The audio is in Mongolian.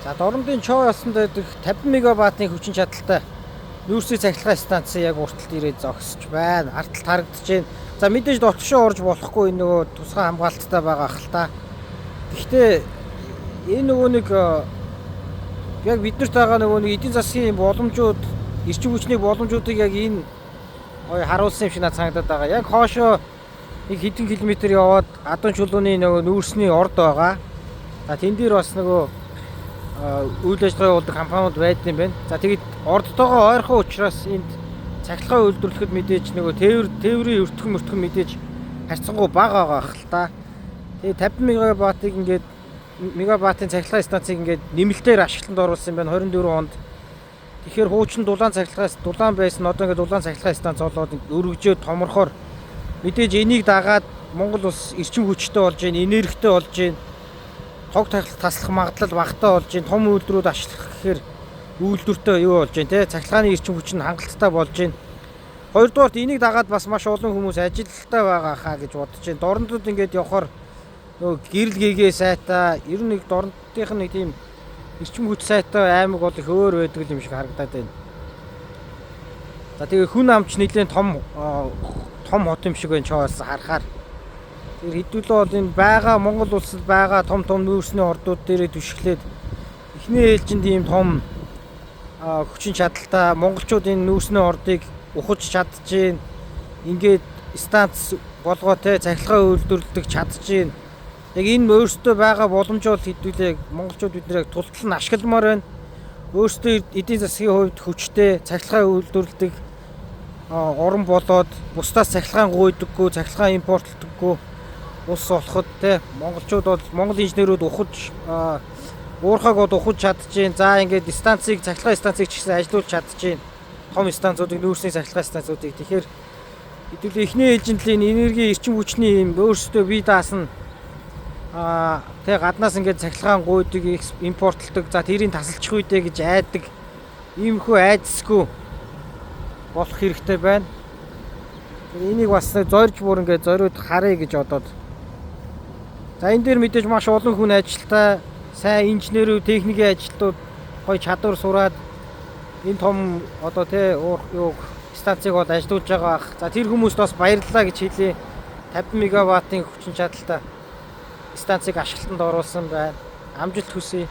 За дорнодын Чоо ясанд байдаг 50 мегаваттын хүчин чадалтай нүүрсний цахилгаан станцын яг урталт ирээд зогсож байна. Арталт харагдаж байна. За мэдээж дотгошоо орж болохгүй энэ нөгөө тусгай хамгаалттай байгаа хэл та. Гэхдээ энэ нөгөө нэг яг биднэрт байгаа нөгөө нэг эдийн засгийн боломжууд, эрчим хүчний боломжуудыг яг энэ харуулсан юм шиг надад санагдаад байгаа. Яг хоошоо нэг хэдэн километр яваад Адуун чулууны нөгөө нүүрсний орд байгаа. За тэн дээр бас нөгөө үйл ажиллагаа явуулдаг компаниуд байдаг юм байна. За тэгээд ордтойгоо ойрхон учраас энд цахилгаан үйлдвэрлэхэд мэдээж нөгөө тээврийн өртгөн мэдээж харьцангуй бага байгаа хэл та. Тэгээд 50 мегаваттыг ингээд мегаваттын цахилгаан станцыг ингээд нэмэлтээр ашиглалтанд оруулсан юм байна 24 онд. Тэгэхээр хуучин дулаан байсан одоо ингээд дулаан цахилгаан станц болоод өргөжөөд томорхоор мэдээж энийг дагаад Монгол улс эрчим хүчтэй болж байна, энергитэй болж байна. Тог таслах магадлал багтаа болж байна. Том үйлдвэрүүд ашиглах гэхээр үйлдвэртэй юу болж байна те цахилгааны эрчим хүч нь хангалттай болж байна. Хоёрдугаарт энийг дагаад бас маш олон хүмүүс ажилттай байгаа хаа гэж бодож байна. Дорнодод ингээд явахаар нөгөө гэрэл гээгээ сайтай ер нь нэг дорнодынх нь нэг тийм эрчим хүч сайтай аймаг бол их өөр байдаг юм шиг харагдаад байна. За тэгээ хүн амч нэлээд том хот юм шиг байна Чоос харахаар. Тэр хэдүүлээ бол энэ байгаа Монгол улсад байгаа том нүүрсний ордууд дээрээ түшиглээд эхний ээлжинд ийм том хүчин чадалтай монголчууд энэ нүүрсний ордыг ухаж чадчихээн. Ингээд станц болгоотой цахилгаан үйлдвэрлэдэг чадчихээн. Яг энэ өөрсдөө байгаа боломжууд хэдүүлээ монголчууд биднийг тултал нь ашигламаар байна. Өөрсдөө эдийн засгийн хувьд хүчтэй цахилгаан үйлдвэрлэдэг орон болоод бусдаас цахилгаан гуйдаггүй, цахилгаан импортлдоггүй улс болоход те монголчууд бол монгол инженерүүд ухаж уурхайг ухаж чадчихээн. За ингээд цахилгаан станцыг ч гэсэн ажилуулж чадчихээн. Том станцуудыг нүүрсний цахилгаан станцуудыг тэгэхээр хэдүүлээ эхний ээлжинд л энерги эрчим хүчний юм өөрсдөө бие даасан тэг гаднаас ингээд цахилгаан гуйдаг, импортлдог. За тэрийг тасалчих үедээ гэж айдаг. Иймэрхүү айдсгүй болох хэрэгтэй байна. Энийг бас зорж бүр ингээд зориуд харъя гэж бодоод. За энэ дээр мэдээж маш олон хүн ажилтаа, сайн инженерүүд, техникийн ажилтнууд гоё чадвар сураад энэ том одоо тэ станцыг бол ажилуулж байгаа бах. За тэр хүмүүст бас баярлалаа гэж хэлье. 50 мегаваттын хүчин чадалтай станцыг ашиглалтанд оруулсан байна. Амжилт хүсье.